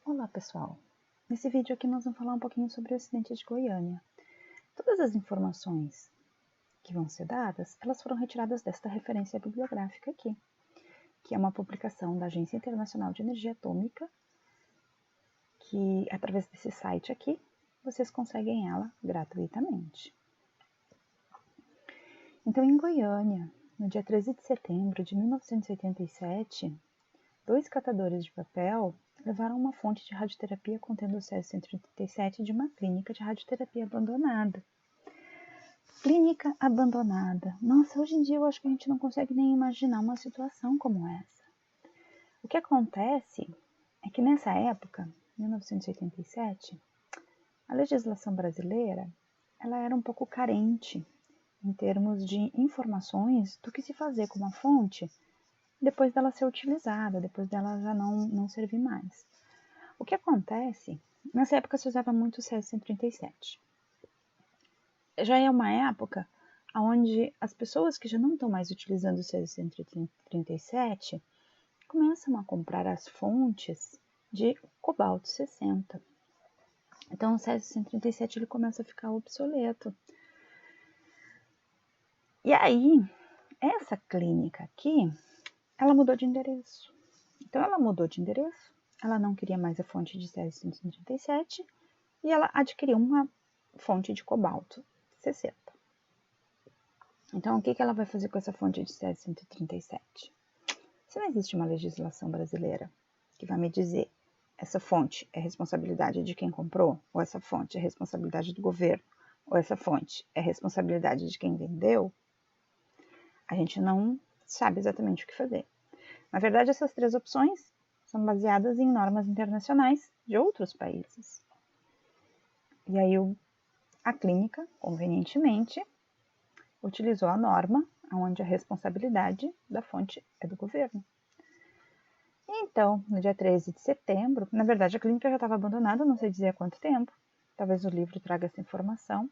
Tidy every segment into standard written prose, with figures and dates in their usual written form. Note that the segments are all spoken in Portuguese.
Olá pessoal, nesse vídeo aqui nós vamos falar um pouquinho sobre o acidente de Goiânia. Todas as informações que vão ser dadas, elas foram retiradas desta referência bibliográfica aqui, que é uma publicação da Agência Internacional de Energia Atômica, que através desse site aqui, vocês conseguem ela gratuitamente. Então, em Goiânia, no dia 13 de setembro de 1987, 2 catadores de papel levaram uma fonte de radioterapia contendo o césio-137 de uma clínica de radioterapia abandonada. Clínica abandonada. Nossa, hoje em dia eu acho que a gente não consegue nem imaginar uma situação como essa. O que acontece é que nessa época, 1987, a legislação brasileira ela era um pouco carente em termos de informações do que se fazer com uma fonte depois dela ser utilizada, depois dela já não servir mais. O que acontece, nessa época se usava muito o césio-137. Já é uma época onde as pessoas que já não estão mais utilizando o césio-137 começam a comprar as fontes de cobalto 60. Então o césio-137 ele começa a ficar obsoleto. E aí, essa clínica aqui, ela mudou de endereço. Então ela mudou de endereço, ela não queria mais a fonte de césio-137 e ela adquiriu uma fonte de cobalto 60. Então o que ela vai fazer com essa fonte de césio-137? Se não existe uma legislação brasileira que vai me dizer essa fonte é responsabilidade de quem comprou, ou essa fonte é responsabilidade do governo, ou essa fonte é responsabilidade de quem vendeu, a gente não sabe exatamente o que fazer. Na verdade, essas 3 opções são baseadas em normas internacionais de outros países. E aí a clínica, convenientemente, utilizou a norma onde a responsabilidade da fonte é do governo. Então, no dia 13 de setembro, na verdade a clínica já estava abandonada, não sei dizer há quanto tempo, talvez o livro traga essa informação,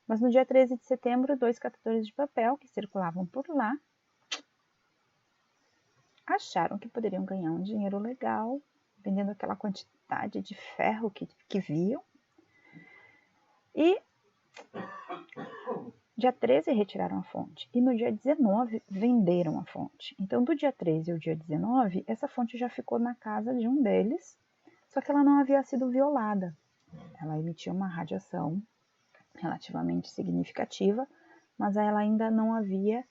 mas no dia 13 de setembro, 2 catadores de papel que circulavam por lá acharam que poderiam ganhar um dinheiro legal vendendo aquela quantidade de ferro que viam. E dia 13 retiraram a fonte e no dia 19 venderam a fonte. Então do dia 13 ao dia 19, essa fonte já ficou na casa de um deles, só que ela não havia sido violada. Ela emitia uma radiação relativamente significativa, mas ela ainda não havia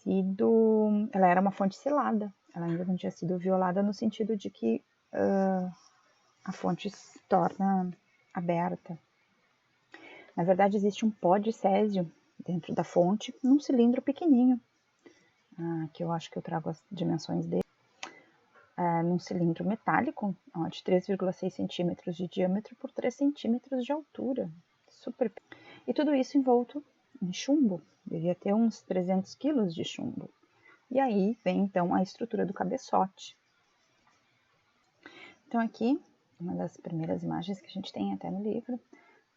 sido... Ela era uma fonte selada, ela ainda não tinha sido violada no sentido de que a fonte se torna aberta. Na verdade, existe um pó de césio dentro da fonte, num cilindro pequenininho, que eu acho que eu trago as dimensões dele, num cilindro metálico, de 3,6 centímetros de diâmetro por 3 centímetros de altura. Super. E tudo isso envolto em chumbo, devia ter uns 300 quilos de chumbo. E aí vem então a estrutura do cabeçote. Então aqui, uma das primeiras imagens que a gente tem até no livro,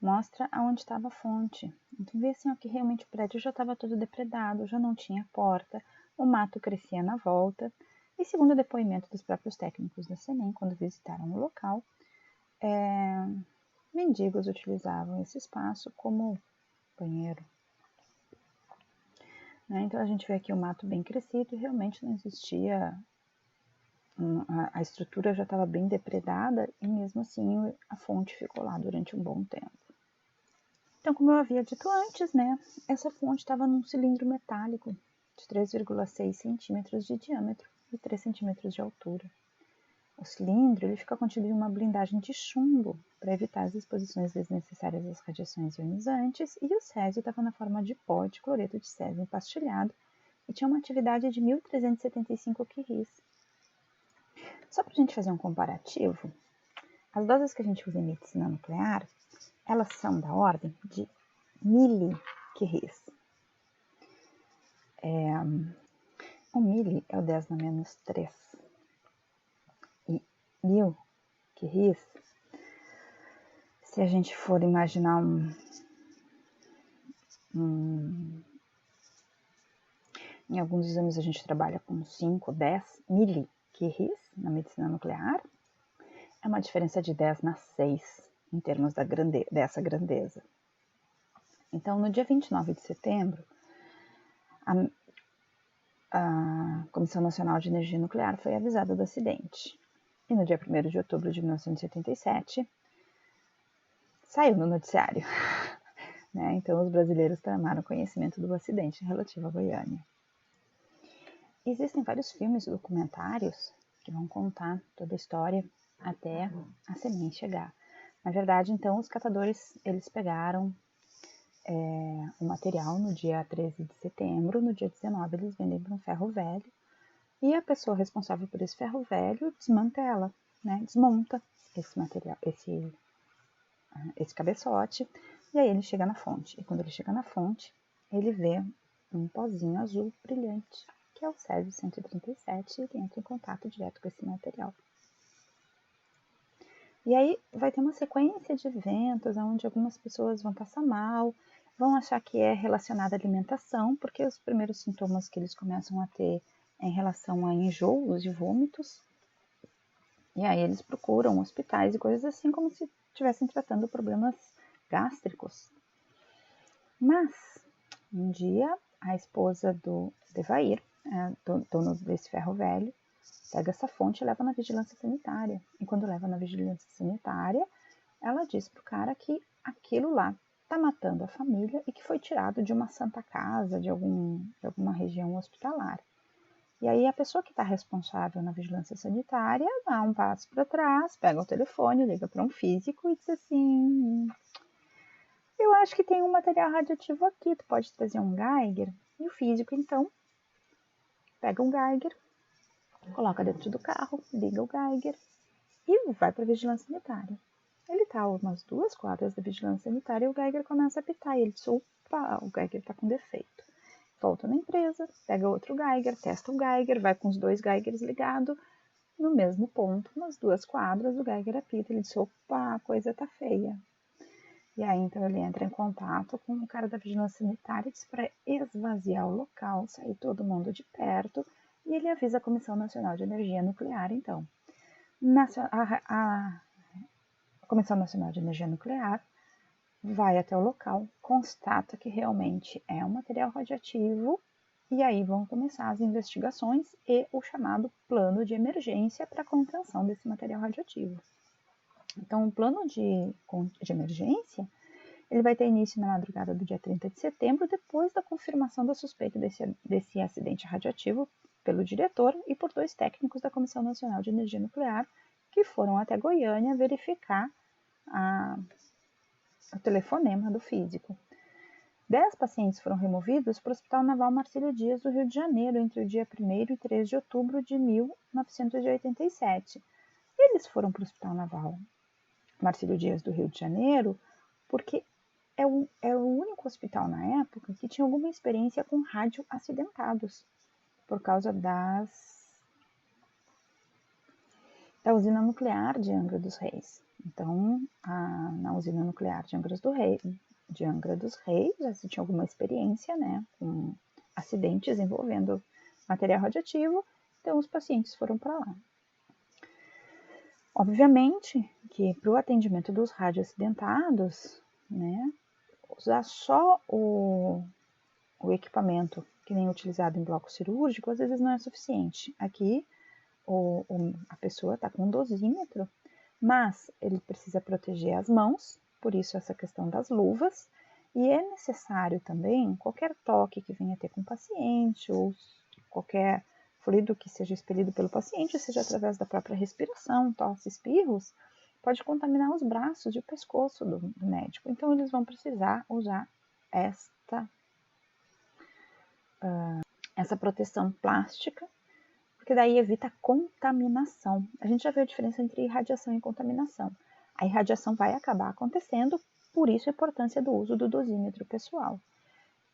mostra aonde estava a fonte. Então vê assim, que realmente o prédio já estava todo depredado, já não tinha porta, o mato crescia na volta. E segundo o depoimento dos próprios técnicos da CENEM, quando visitaram o local, mendigos utilizavam esse espaço como banheiro. Então a gente vê aqui o mato bem crescido e realmente não existia... A estrutura já estava bem depredada e mesmo assim a fonte ficou lá durante um bom tempo. Então, como eu havia dito antes, essa fonte estava num cilindro metálico de 3,6 centímetros de diâmetro e 3 centímetros de altura. O cilindro ele fica contido em uma blindagem de chumbo para evitar as exposições desnecessárias às radiações ionizantes, e o césio estava na forma de pó de cloreto de césio empastilhado e tinha uma atividade de 1.375 curies. Só para a gente fazer um comparativo, as doses que a gente usa em medicina nuclear, elas são da ordem de milicuries. O mili é o 10 na menos 3. E 1000 curies, se a gente for imaginar em alguns exames a gente trabalha com 5, 10 milicuries na medicina nuclear, é uma diferença de 10/6 em termos dessa grandeza. Então, no dia 29 de setembro, a Comissão Nacional de Energia Nuclear foi avisada do acidente. E no dia 1º de outubro de 1987, saiu no noticiário. Né? Então, os brasileiros tomaram conhecimento do acidente relativo a Goiânia. Existem vários filmes e documentários que vão contar toda a história até a SEMEN chegar. Na verdade, então, os catadores, eles pegaram o material no dia 13 de setembro, no dia 19 eles vendem para um ferro velho, e a pessoa responsável por esse ferro velho desmantela, né? Desmonta esse material, esse cabeçote, e aí ele chega na fonte. E quando ele chega na fonte, ele vê um pozinho azul brilhante, que é o Césio-137, e ele entra em contato direto com esse material. E aí vai ter uma sequência de eventos onde algumas pessoas vão passar mal, vão achar que é relacionado à alimentação, porque os primeiros sintomas que eles começam a ter é em relação a enjoos e vômitos. E aí eles procuram hospitais e coisas assim, como se estivessem tratando problemas gástricos. Mas, um dia, a esposa do Devair, dono desse ferro velho, pega essa fonte e leva na vigilância sanitária. E quando leva na vigilância sanitária, ela diz pro cara que aquilo lá tá matando a família e que foi tirado de uma santa casa, de alguma região hospitalar. E aí a pessoa que está responsável na vigilância sanitária dá um passo para trás, pega o telefone, liga para um físico e diz assim: eu acho que tem um material radioativo aqui, tu pode trazer um Geiger? E o físico, então, pega um Geiger, coloca dentro do carro, liga o Geiger e vai para a vigilância sanitária. Ele está a umas 2 quadras da vigilância sanitária e o Geiger começa a apitar. E ele diz: opa, o Geiger está com defeito. Volta na empresa, pega outro Geiger, testa o Geiger, vai com os 2 Geigers ligados no mesmo ponto, nas 2 quadras, o Geiger apita. Ele diz: opa, a coisa tá feia. E aí, então, ele entra em contato com o cara da vigilância sanitária, diz para esvaziar o local, sair todo mundo de perto, e ele avisa a Comissão Nacional de Energia Nuclear, então. A Comissão Nacional de Energia Nuclear vai até o local, constata que realmente é um material radioativo, e aí vão começar as investigações e o chamado plano de emergência para a contenção desse material radioativo. Então, o plano de emergência, ele vai ter início na madrugada do dia 30 de setembro, depois da confirmação da suspeita desse acidente radioativo pelo diretor e por 2 técnicos da Comissão Nacional de Energia Nuclear, que foram até Goiânia verificar o telefonema do físico. 10 pacientes foram removidos para o Hospital Naval Marcílio Dias do Rio de Janeiro entre o dia 1º e 3 de outubro de 1987. Eles foram para o Hospital Naval Marcílio Dias do Rio de Janeiro porque é o único hospital na época que tinha alguma experiência com radioacidentados por causa da usina nuclear de Angra dos Reis. Então, na usina nuclear de Angra dos Reis já se tinha alguma experiência, né, com acidentes envolvendo material radioativo, então os pacientes foram para lá. Obviamente que para o atendimento dos radioacidentados, né, usar só o equipamento que nem utilizado em bloco cirúrgico, às vezes não é suficiente. Aqui, a pessoa está com um dosímetro, mas ele precisa proteger as mãos, por isso essa questão das luvas, e é necessário também, qualquer toque que venha ter com o paciente, ou qualquer fluido que seja expelido pelo paciente, seja através da própria respiração, tosse, espirros, pode contaminar os braços e o pescoço do médico. Então, eles vão precisar usar essa proteção plástica, porque daí evita a contaminação. A gente já viu a diferença entre irradiação e contaminação. A irradiação vai acabar acontecendo, por isso a importância do uso do dosímetro pessoal.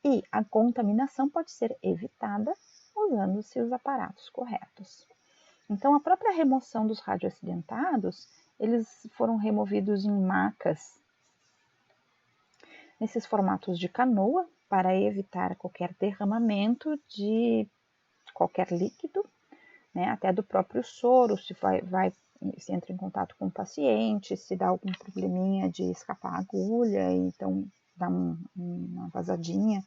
E a contaminação pode ser evitada usando-se os aparatos corretos. Então, a própria remoção dos radioacidentados, eles foram removidos em macas, nesses formatos de canoa, para evitar qualquer derramamento de qualquer líquido, né, até do próprio soro, se vai se entra em contato com o paciente, se dá algum probleminha de escapar a agulha, então dá uma vazadinha,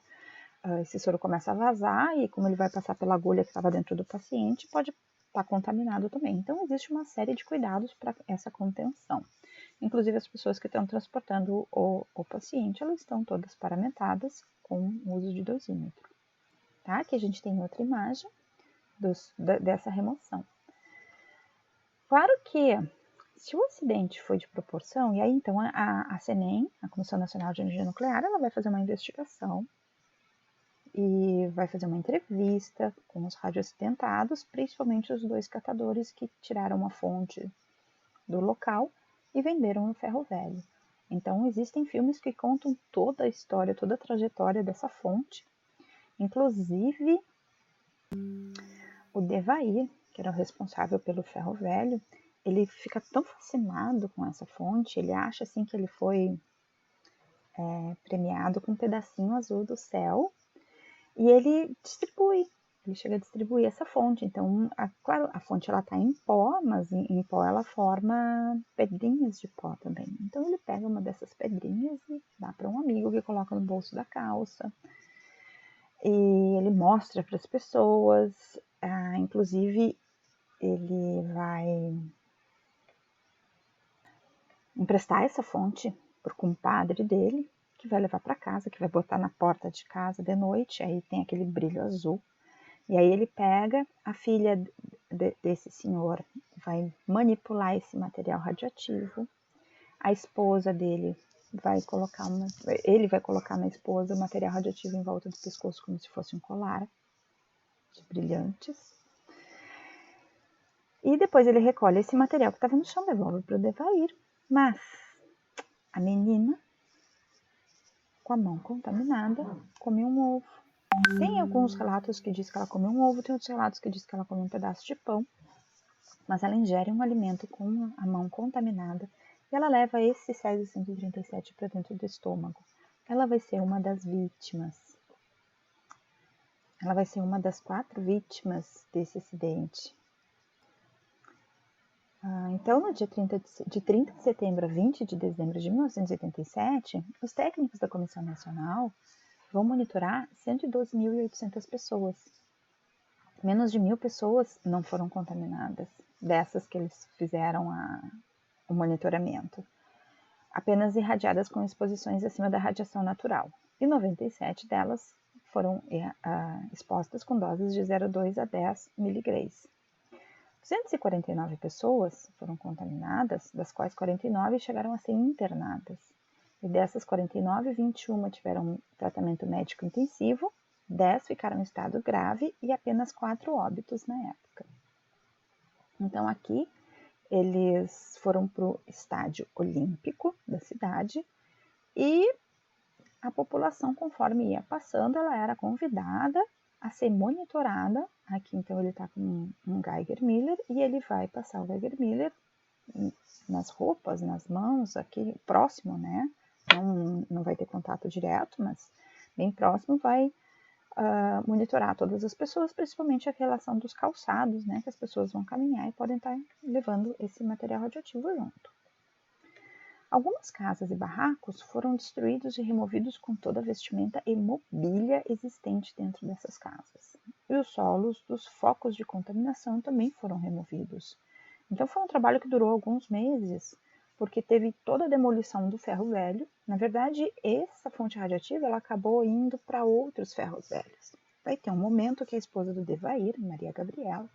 esse soro começa a vazar e como ele vai passar pela agulha que estava dentro do paciente, pode estar contaminado também. Então existe uma série de cuidados para essa contenção. Inclusive as pessoas que estão transportando o paciente, elas estão todas paramentadas com o uso de dosímetro. Tá? Aqui a gente tem outra imagem dessa remoção. Claro que se o acidente foi de proporção, e aí então a CNEM, a Comissão Nacional de Energia Nuclear, ela vai fazer uma investigação e vai fazer uma entrevista com os radioacidentados, principalmente os 2 catadores que tiraram uma fonte do local e venderam no ferro velho. Então existem filmes que contam toda a história, toda a trajetória dessa fonte, inclusive o Devair, que era o responsável pelo ferro velho, ele fica tão fascinado com essa fonte, ele acha assim que ele foi premiado com um pedacinho azul do céu, e ele chega a distribuir essa fonte. Então, claro, a fonte ela está em pó, mas em pó ela forma pedrinhas de pó também. Então ele pega uma dessas pedrinhas e dá para um amigo que coloca no bolso da calça. E ele mostra para as pessoas, inclusive ele vai emprestar essa fonte para o compadre dele, que vai levar para casa, que vai botar na porta de casa de noite, aí tem aquele brilho azul. E aí ele pega a filha desse senhor, vai manipular esse material radioativo. A esposa dele ele vai colocar na esposa o material radioativo em volta do pescoço como se fosse um colar de brilhantes. E depois ele recolhe esse material que estava no chão, devolve para o Devair. Mas a menina, com a mão contaminada, comeu um ovo. Tem alguns relatos que diz que ela comeu um ovo, tem outros relatos que diz que ela comeu um pedaço de pão. Mas ela ingere um alimento com a mão contaminada e ela leva esse Césio-137 para dentro do estômago. Ela vai ser uma das vítimas. Ela vai ser uma das 4 vítimas desse acidente. Então, no dia 30 de setembro a 20 de dezembro de 1987, os técnicos da Comissão Nacional vão monitorar 112.800 pessoas. Menos de 1.000 pessoas não foram contaminadas, dessas que eles fizeram o monitoramento. Apenas irradiadas com exposições acima da radiação natural. E 97 delas foram expostas com doses de 0,2 a 10 miligramas. 249 pessoas foram contaminadas, das quais 49 chegaram a ser internadas. E dessas 49, 21 tiveram tratamento médico intensivo, 10 ficaram em estado grave e apenas 4 óbitos na época. Então aqui eles foram para o estádio olímpico da cidade e a população, conforme ia passando, ela era convidada a ser monitorada. Aqui então ele está com um Geiger Miller e ele vai passar o Geiger Miller nas roupas, nas mãos, aqui próximo, né? Não vai ter contato direto, mas bem próximo, vai monitorar todas as pessoas, principalmente a relação dos calçados, né? Que as pessoas vão caminhar e podem estar levando esse material radioativo junto. Algumas casas e barracos foram destruídos e removidos com toda a vestimenta e mobília existente dentro dessas casas. E os solos dos focos de contaminação também foram removidos. Então foi um trabalho que durou alguns meses, porque teve toda a demolição do ferro velho. Na verdade, essa fonte radioativa ela acabou indo para outros ferros velhos. Vai ter um momento que a esposa do Devair, Maria Gabriela,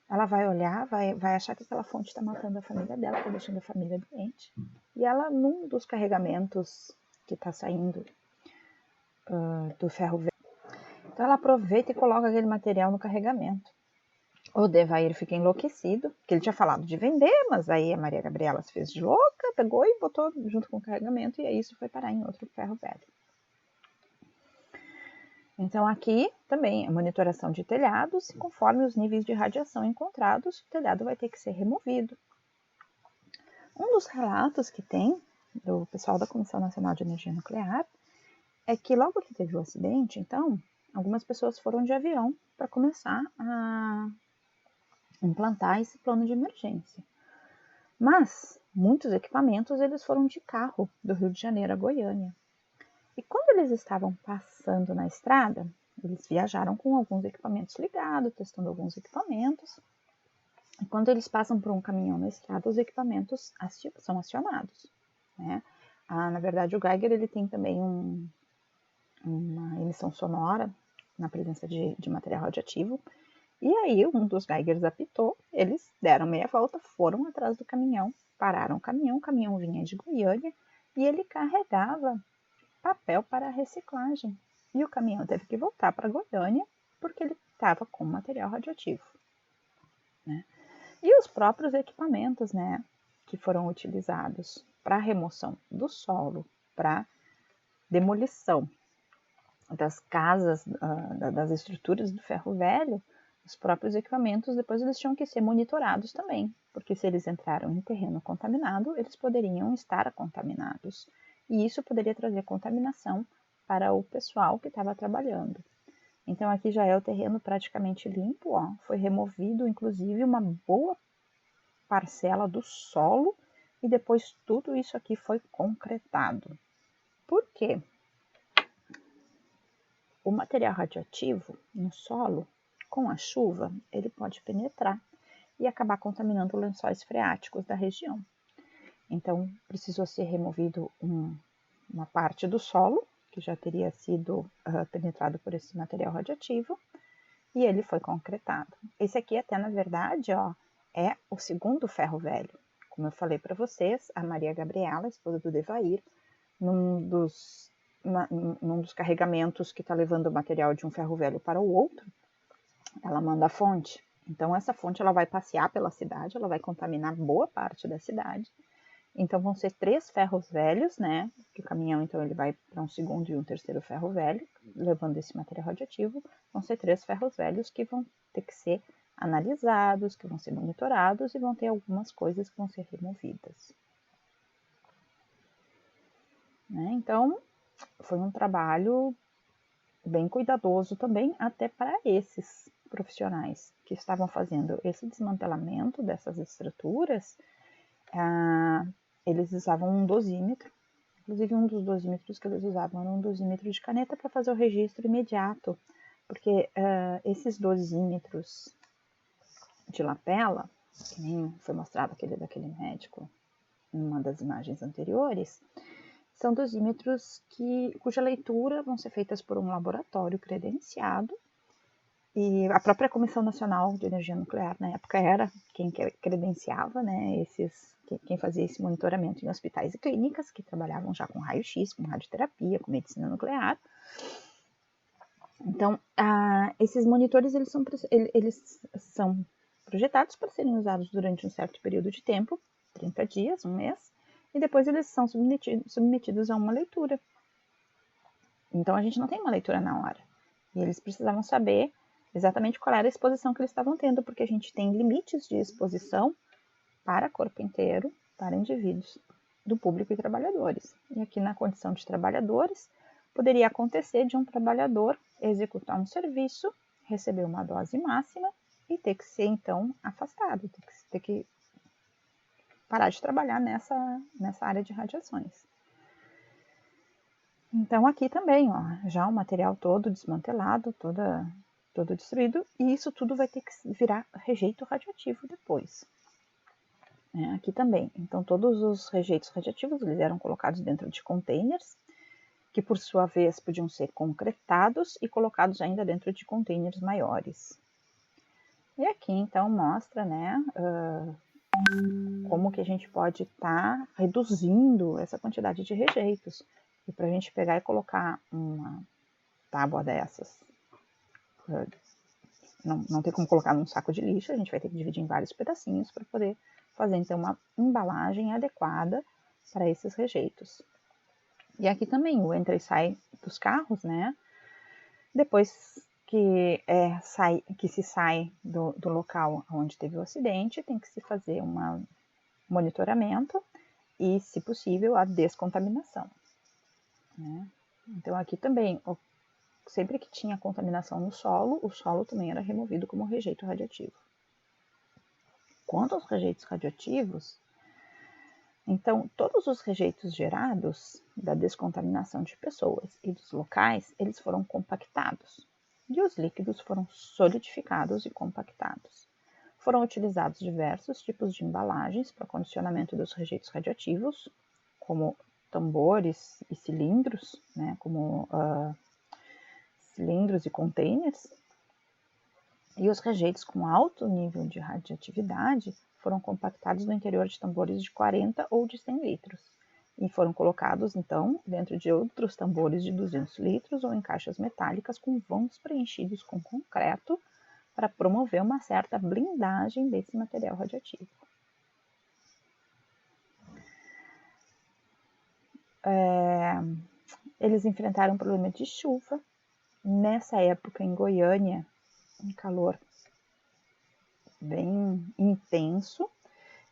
ela vai olhar, vai achar que aquela fonte está matando a família dela, está deixando a família doente. E ela, num dos carregamentos que está saindo do ferro velho, então ela aproveita e coloca aquele material no carregamento. O Devair fica enlouquecido, porque ele tinha falado de vender, mas aí a Maria Gabriela se fez de louca, pegou e botou junto com o carregamento, e aí isso foi parar em outro ferro velho. Então aqui também a monitoração de telhados, conforme os níveis de radiação encontrados, o telhado vai ter que ser removido. Um dos relatos que tem do pessoal da Comissão Nacional de Energia Nuclear é que logo que teve o acidente, então, algumas pessoas foram de avião para começar a implantar esse plano de emergência. Mas muitos equipamentos eles foram de carro do Rio de Janeiro a Goiânia. E quando eles estavam passando na estrada, eles viajaram com alguns equipamentos ligados, testando alguns equipamentos. E quando eles passam por um caminhão na estrada, os equipamentos são acionados, né? Na verdade, o Geiger ele tem também uma emissão sonora na presença de material radioativo. E aí um dos Geigers apitou, eles deram meia volta, foram atrás do caminhão, pararam o caminhão vinha de Goiânia e ele carregava papel para reciclagem. E o caminhão teve que voltar para Goiânia porque ele estava com material radioativo, né? E os próprios equipamentos, né, que foram utilizados para remoção do solo, para demolição das casas, das estruturas do ferro velho, os próprios equipamentos, depois eles tinham que ser monitorados também, porque se eles entraram em terreno contaminado, eles poderiam estar contaminados. E isso poderia trazer contaminação para o pessoal que estava trabalhando. Então aqui já é o terreno praticamente limpo, ó. Foi removido inclusive uma boa parcela do solo e depois tudo isso aqui foi concretado. Por quê? O material radioativo no solo, com a chuva, ele pode penetrar e acabar contaminando lençóis freáticos da região. Então, precisou ser removido uma parte do solo, que já teria sido penetrado por esse material radioativo, e ele foi concretado. Esse aqui até, na verdade, ó, é o segundo ferro velho. Como eu falei para vocês, a Maria Gabriela, esposa do Devair, num dos carregamentos que está levando o material de um ferro velho para o outro, ela manda a fonte. Então, essa fonte ela vai passear pela cidade, ela vai contaminar boa parte da cidade. Então, vão ser 3 ferros velhos, né? Que o caminhão, então, ele vai para um segundo e um terceiro ferro velho, levando esse material radioativo. Vão ser 3 ferros velhos que vão ter que ser analisados, que vão ser monitorados e vão ter algumas coisas que vão ser removidas. Né? Então, foi um trabalho bem cuidadoso também, até para esses profissionais que estavam fazendo esse desmantelamento dessas estruturas. Eles usavam um dosímetro, inclusive um dos dosímetros que eles usavam era um dosímetro de caneta para fazer o registro imediato, porque esses dosímetros de lapela, que nem foi mostrado aquele daquele médico em uma das imagens anteriores, são dosímetros cuja leitura vão ser feitas por um laboratório credenciado, e a própria Comissão Nacional de Energia Nuclear, na época, era quem credenciava, né, quem fazia esse monitoramento em hospitais e clínicas, que trabalhavam já com raio-x, com radioterapia, com medicina nuclear. Então, esses monitores eles são projetados para serem usados durante um certo período de tempo, 30 dias, um mês, e depois eles são submetidos a uma leitura. Então, a gente não tem uma leitura na hora. E eles precisavam saber exatamente qual era a exposição que eles estavam tendo, porque a gente tem limites de exposição para corpo inteiro, para indivíduos do público e trabalhadores. E aqui na condição de trabalhadores, poderia acontecer de um trabalhador executar um serviço, receber uma dose máxima e ter que ser, então, afastado, ter que parar de trabalhar nessa área de radiações. Então, aqui também, ó, já o material todo desmantelado, todo destruído, e isso tudo vai ter que virar rejeito radioativo depois. Aqui também. Então, todos os rejeitos radioativos eles eram colocados dentro de containers, que por sua vez podiam ser concretados e colocados ainda dentro de containers maiores. E aqui, então, mostra, né, como que a gente pode estar reduzindo essa quantidade de rejeitos. E para a gente pegar e colocar uma tábua dessas, não tem como colocar num saco de lixo, a gente vai ter que dividir em vários pedacinhos para poder fazer, então, uma embalagem adequada para esses rejeitos. E aqui também o entra e sai dos carros, né? Depois que se sai do local onde teve o acidente, tem que se fazer um monitoramento e, se possível, a descontaminação. Né? Então aqui também, sempre que tinha contaminação no solo, o solo também era removido como rejeito radioativo. Quanto aos rejeitos radioativos, Então, todos os rejeitos gerados da descontaminação de pessoas e dos locais, eles foram compactados. E os líquidos foram solidificados e compactados. Foram utilizados diversos tipos de embalagens para condicionamento dos rejeitos radioativos, como tambores e cilindros, né, como cilindros e containers. E os rejeitos com alto nível de radioatividade foram compactados no interior de tambores de 40 ou de 100 litros e foram colocados, então, dentro de outros tambores de 200 litros ou em caixas metálicas com vãos preenchidos com concreto para promover uma certa blindagem desse material radioativo. Eles enfrentaram um problema de chuva. Nessa época, em Goiânia, um calor bem intenso,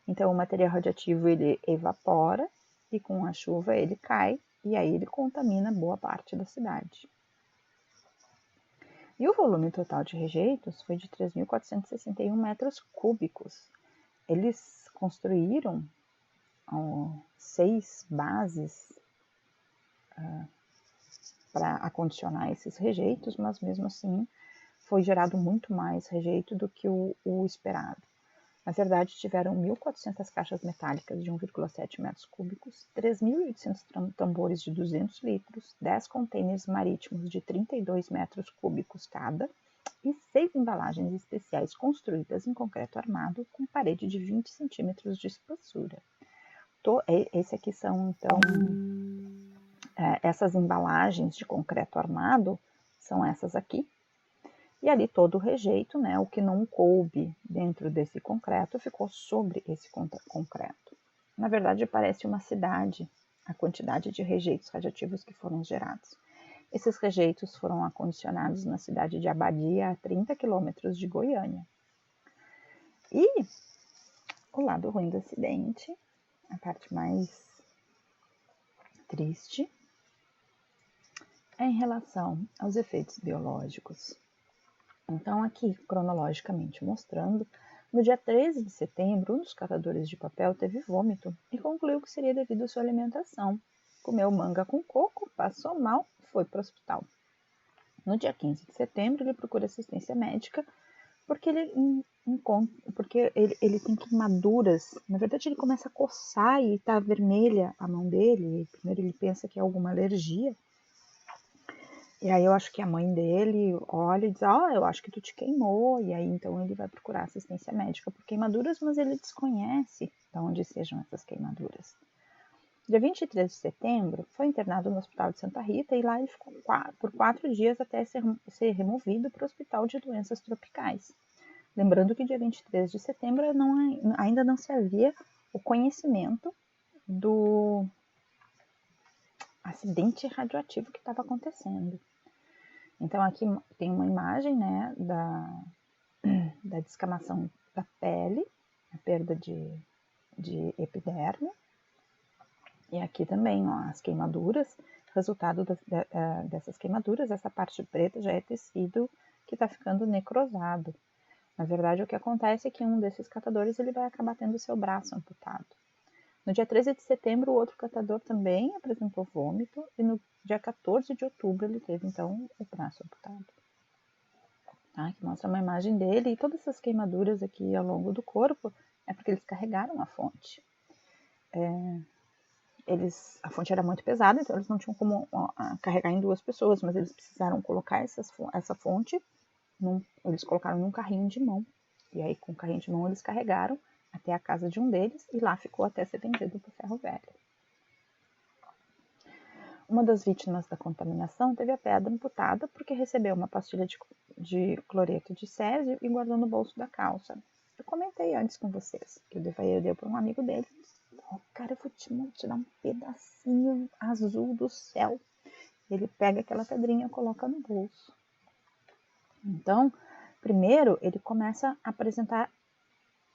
então o material radioativo ele evapora e com a chuva ele cai e aí ele contamina boa parte da cidade. E o volume total de rejeitos foi de 3.461 metros cúbicos. Eles construíram 6 bases para acondicionar esses rejeitos, mas mesmo assim foi gerado muito mais rejeito do que o esperado. Na verdade, tiveram 1.400 caixas metálicas de 1,7 metros cúbicos, 3.800 tambores de 200 litros, 10 contêineres marítimos de 32 metros cúbicos cada e 6 embalagens especiais construídas em concreto armado com parede de 20 centímetros de espessura. Esse aqui são, então, essas embalagens de concreto armado, são essas aqui. E ali todo o rejeito, né, o que não coube dentro desse concreto, ficou sobre esse concreto. Na verdade, parece uma cidade, a quantidade de rejeitos radioativos que foram gerados. Esses rejeitos foram acondicionados na cidade de Abadia, a 30 quilômetros de Goiânia. E o lado ruim do acidente, a parte mais triste, é em relação aos efeitos biológicos. Então, aqui, cronologicamente mostrando, no dia 13 de setembro, um dos catadores de papel teve vômito e concluiu que seria devido à sua alimentação. Comeu manga com coco, passou mal e foi para o hospital. No dia 15 de setembro, ele procura assistência médica porque ele tem queimaduras. Na verdade, ele começa a coçar e está vermelha a mão dele. Primeiro ele pensa que é alguma alergia. E aí eu acho que a mãe dele olha e diz, eu acho que tu te queimou. E aí então ele vai procurar assistência médica por queimaduras, mas ele desconhece de onde sejam essas queimaduras. Dia 23 de setembro, foi internado no Hospital de Santa Rita e lá ele ficou por 4 dias até ser removido para o Hospital de Doenças Tropicais. Lembrando que dia 23 de setembro ainda não se havia o conhecimento do acidente radioativo que estava acontecendo. Então aqui tem uma imagem, né, da descamação da pele, a perda de epiderme. E aqui também, as queimaduras, resultado dessas queimaduras, essa parte preta já é tecido que está ficando necrosado. Na verdade, o que acontece é que um desses catadores ele vai acabar tendo seu braço amputado. No dia 13 de setembro, o outro catador também apresentou vômito e no dia 14 de outubro ele teve, então, o braço amputado. Que mostra uma imagem dele e todas essas queimaduras aqui ao longo do corpo é porque eles carregaram a fonte. A fonte era muito pesada, então eles não tinham como carregar em 2 pessoas, mas eles precisaram colocar essa fonte, eles colocaram num carrinho de mão. E aí com o carrinho de mão eles carregaram até a casa de um deles e lá ficou até ser vendido para o ferro velho. Uma das vítimas da contaminação teve a pedra amputada porque recebeu uma pastilha de cloreto de césio e guardou no bolso da calça. Eu comentei antes com vocês que o Devair deu para um amigo dele. Cara, eu vou te dar um pedacinho azul do céu. Ele pega aquela pedrinha e coloca no bolso. Então, primeiro ele começa a apresentar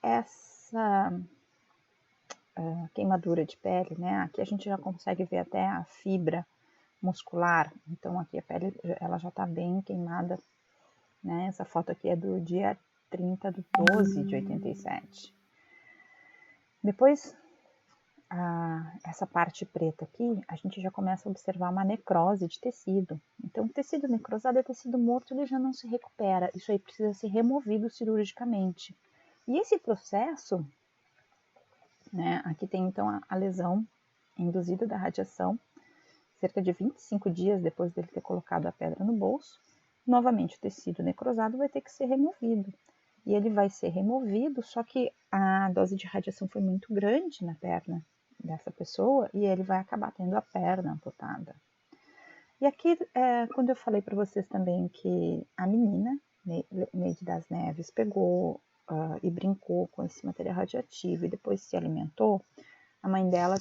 essa queimadura de pele, né? Aqui a gente já consegue ver até a fibra muscular. Então aqui a pele ela já está bem queimada, né? Essa foto aqui é do dia 30 de 12 de 87. Depois essa parte preta aqui, a gente já começa a observar uma necrose de tecido. Então, o tecido necrosado é tecido morto, ele já não se recupera. Isso aí precisa ser removido cirurgicamente. E esse processo, né, aqui tem então a lesão induzida da radiação, cerca de 25 dias depois dele ter colocado a pedra no bolso. Novamente, o tecido necrosado vai ter que ser removido. E ele vai ser removido, só que a dose de radiação foi muito grande na perna dessa pessoa e ele vai acabar tendo a perna amputada. E aqui, quando eu falei para vocês também que a menina, Neide das Neves, pegou e brincou com esse material radioativo e depois se alimentou, a mãe dela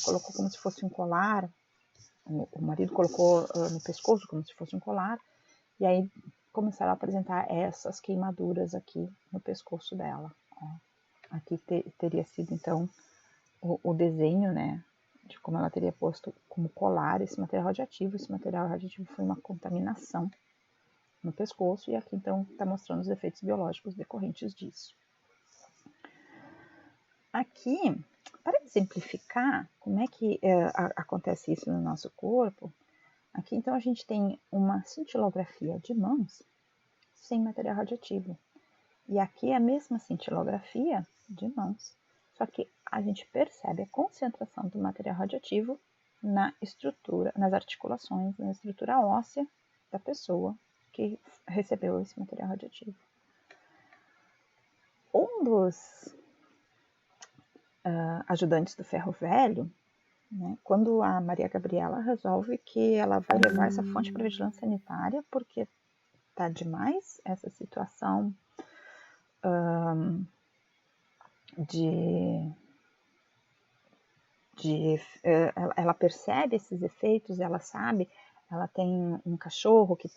colocou como se fosse um colar, o marido colocou no pescoço como se fosse um colar, e aí começaram a apresentar essas queimaduras aqui no pescoço dela. Ó. Aqui teria sido então o desenho, né, de como ela teria posto como colar esse material radioativo. Esse material radioativo foi uma contaminação no pescoço, e aqui então está mostrando os efeitos biológicos decorrentes disso. Aqui, para exemplificar como é que acontece isso no nosso corpo, aqui então a gente tem uma cintilografia de mãos sem material radioativo. E aqui é a mesma cintilografia de mãos, só que a gente percebe a concentração do material radioativo na estrutura, nas articulações, na estrutura óssea da pessoa que recebeu esse material radioativo. Um dos ajudantes do ferro velho, né, quando a Maria Gabriela resolve que ela vai levar essa fonte para vigilância sanitária, porque tá demais essa situação ela percebe esses efeitos, ela sabe, ela tem um cachorro que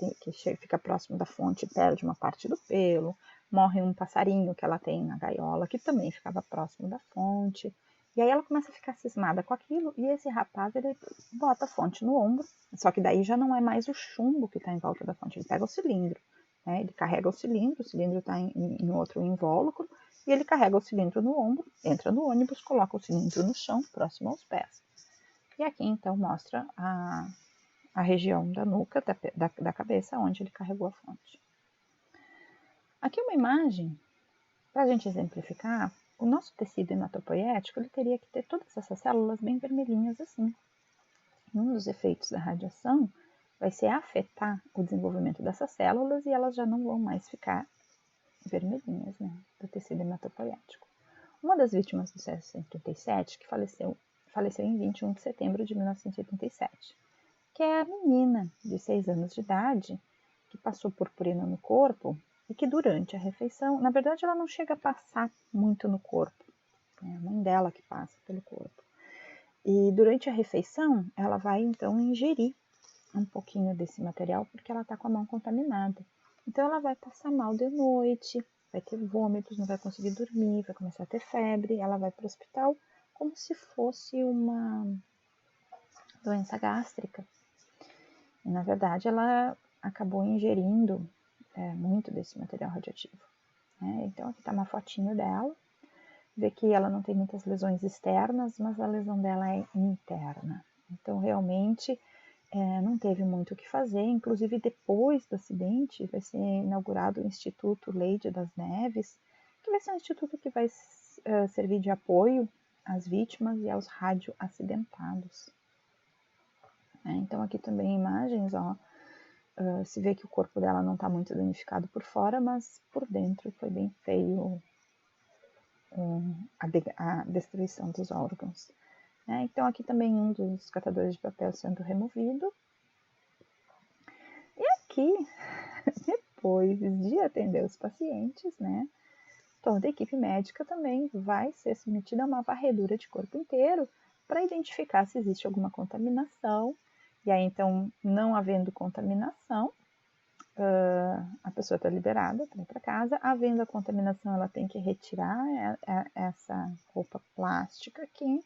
fica próximo da fonte e perde uma parte do pelo, morre um passarinho que ela tem na gaiola, que também ficava próximo da fonte, e aí ela começa a ficar cismada com aquilo, e esse rapaz, ele bota a fonte no ombro, só que daí já não é mais o chumbo que está em volta da fonte, ele pega o cilindro, né? Ele carrega o cilindro está em outro invólucro, e ele carrega o cilindro no ombro, entra no ônibus, coloca o cilindro no chão, próximo aos pés. E aqui então mostra a região da nuca, da cabeça, onde ele carregou a fonte. Aqui uma imagem, para a gente exemplificar, o nosso tecido hematopoético, ele teria que ter todas essas células bem vermelhinhas assim. E um dos efeitos da radiação vai ser afetar o desenvolvimento dessas células e elas já não vão mais ficar vermelhinhas, né, do tecido hematopoético. Uma das vítimas do Césio 137, que faleceu em 21 de setembro de 1987, que é a menina de 6 anos de idade, que passou purpurina no corpo e que durante a refeição, na verdade ela não chega a passar muito no corpo, é a mãe dela que passa pelo corpo. E durante a refeição, ela vai então ingerir um pouquinho desse material porque ela está com a mão contaminada. Então ela vai passar mal de noite, vai ter vômitos, não vai conseguir dormir, vai começar a ter febre, ela vai para o hospital como se fosse uma doença gástrica. E, na verdade, ela acabou ingerindo muito desse material radioativo. Né? Então aqui está uma fotinho dela, vê que ela não tem muitas lesões externas, mas a lesão dela é interna. Então realmente não teve muito o que fazer, inclusive depois do acidente vai ser inaugurado o Instituto Leide das Neves, que vai ser um instituto que vai servir de apoio às vítimas e aos radioacidentados. Então aqui também imagens, se vê que o corpo dela não está muito danificado por fora, mas por dentro foi bem feio a destruição dos órgãos. Então aqui também um dos catadores de papel sendo removido. E aqui, depois de atender os pacientes, né, toda a equipe médica também vai ser submetida a uma varredura de corpo inteiro para identificar se existe alguma contaminação. E aí, então, não havendo contaminação, a pessoa está liberada para ir para casa. Havendo a contaminação, ela tem que retirar essa roupa plástica aqui,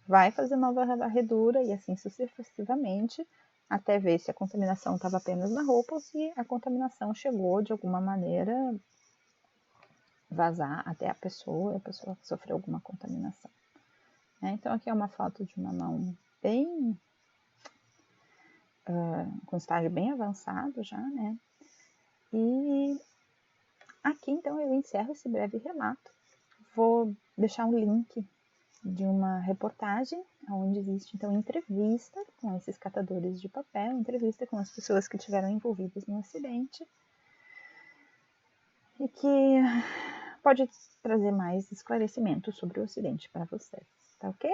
vai fazer nova varredura e assim sucessivamente, até ver se a contaminação estava apenas na roupa ou se a contaminação chegou de alguma maneira vazar até a pessoa sofreu alguma contaminação. né? Então aqui é uma foto de uma mão bem com estágio bem avançado já, né? E aqui então eu encerro esse breve relato. Vou deixar um link de uma reportagem onde existe então entrevista com esses catadores de papel, entrevista com as pessoas que estiveram envolvidas no acidente e que pode trazer mais esclarecimento sobre o acidente para vocês, tá ok?